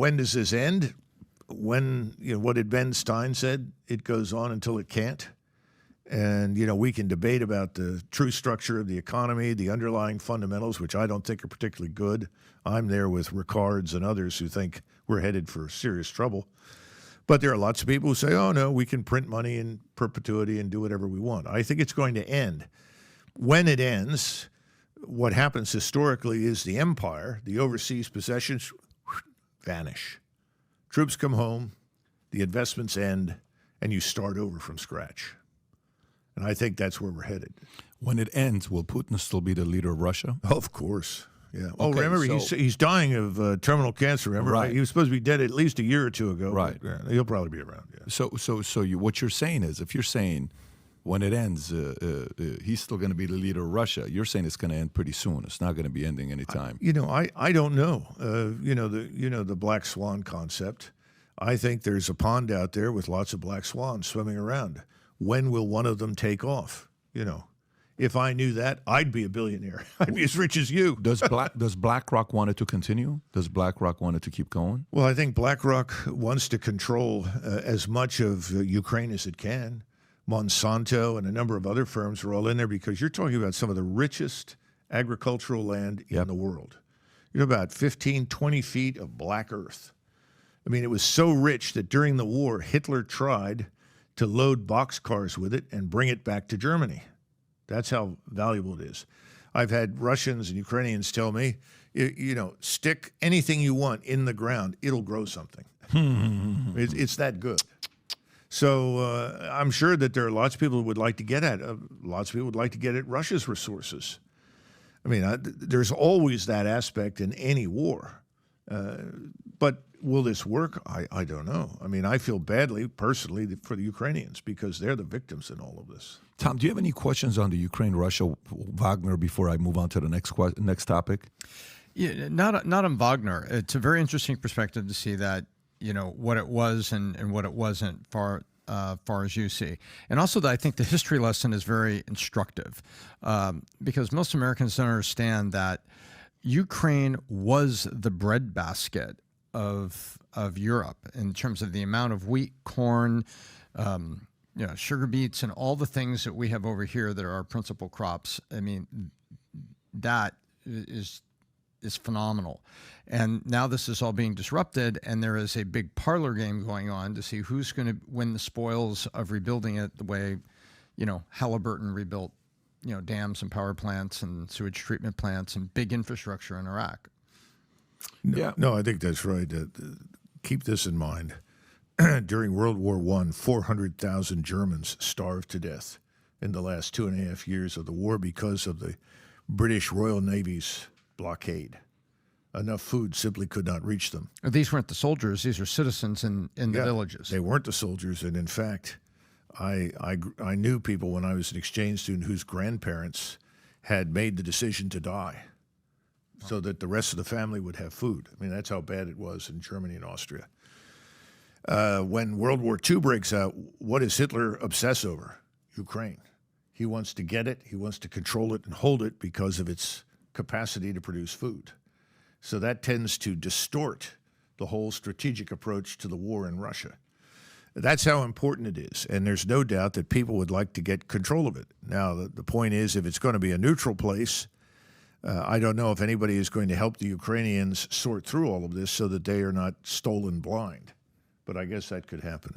When does this end? When, what did Ben Stein said? It goes on until it can't. And, we can debate about the true structure of the economy, the underlying fundamentals, which I don't think are particularly good. I'm there with Ricards and others who think we're headed for serious trouble. But there are lots of people who say, oh, no, we can print money in perpetuity and do whatever we want. I think it's going to end. When it ends, what happens historically is the empire, the overseas possessions, vanish. Troops come home, the investments end, and you start over from scratch. And I think that's where we're headed. When it ends, will Putin still be the leader of Russia? Oh, of course. Yeah. Oh, okay, remember, he's dying of terminal cancer. Remember, right. He was supposed to be dead at least a year or two ago. Right. Yeah, he'll probably be around. Yeah. So what you're saying is, if you're saying when it ends, he's still going to be the leader of Russia, you're saying it's going to end pretty soon. It's not going to be ending anytime. I don't know. The black swan concept. I think there's a pond out there with lots of black swans swimming around. When will one of them take off? If I knew that, I'd be a billionaire. I'd be as rich as you. Does BlackRock want it to continue? Does BlackRock want it to keep going? Well, I think BlackRock wants to control as much of Ukraine as it can. Monsanto and a number of other firms are all in there because you're talking about some of the richest agricultural land in the world. About 15, 20 feet of black earth. I mean, it was so rich that during the war, Hitler tried to load boxcars with it and bring it back to Germany. That's how valuable it is. I've had Russians and Ukrainians tell me, stick anything you want in the ground, it'll grow something. It's that good. So I'm sure that there are lots of people who would like to get at Russia's resources. I mean, there's always that aspect in any war. But will this work? I don't know. I mean, I feel badly, personally, for the Ukrainians because they're the victims in all of this. Tom, do you have any questions on the Ukraine-Russia Wagner before I move on to the next topic? Yeah, not on Wagner. It's a very interesting perspective to see that, what it was and what it wasn't far as you see. And also, I think the history lesson is very instructive because most Americans don't understand that Ukraine was the breadbasket of Europe in terms of the amount of wheat, corn, sugar beets, and all the things that we have over here that are our principal crops. I mean, that is phenomenal. And now this is all being disrupted, and there is a big parlor game going on to see who's going to win the spoils of rebuilding it the way, Halliburton rebuilt, dams and power plants and sewage treatment plants and big infrastructure in Iraq. No, I think that's right. Keep this in mind. During World War I, 400,000 Germans starved to death in the last 2.5 years of the war because of the British Royal Navy's blockade. Enough food simply could not reach them. These weren't the soldiers. These are citizens in the villages. They weren't the soldiers. And in fact, I knew people when I was an exchange student whose grandparents had made the decision to die so that the rest of the family would have food. I mean, that's how bad it was in Germany and Austria. When World War II breaks out, what does Hitler obsess over? Ukraine. He wants to get it. He wants to control it and hold it because of its capacity to produce food. So that tends to distort the whole strategic approach to the war in Russia. That's how important it is, and there's no doubt that people would like to get control of it. Now, the point is, if it's going to be a neutral place, I don't know if anybody is going to help the Ukrainians sort through all of this so that they are not stolen blind. But I guess that could happen.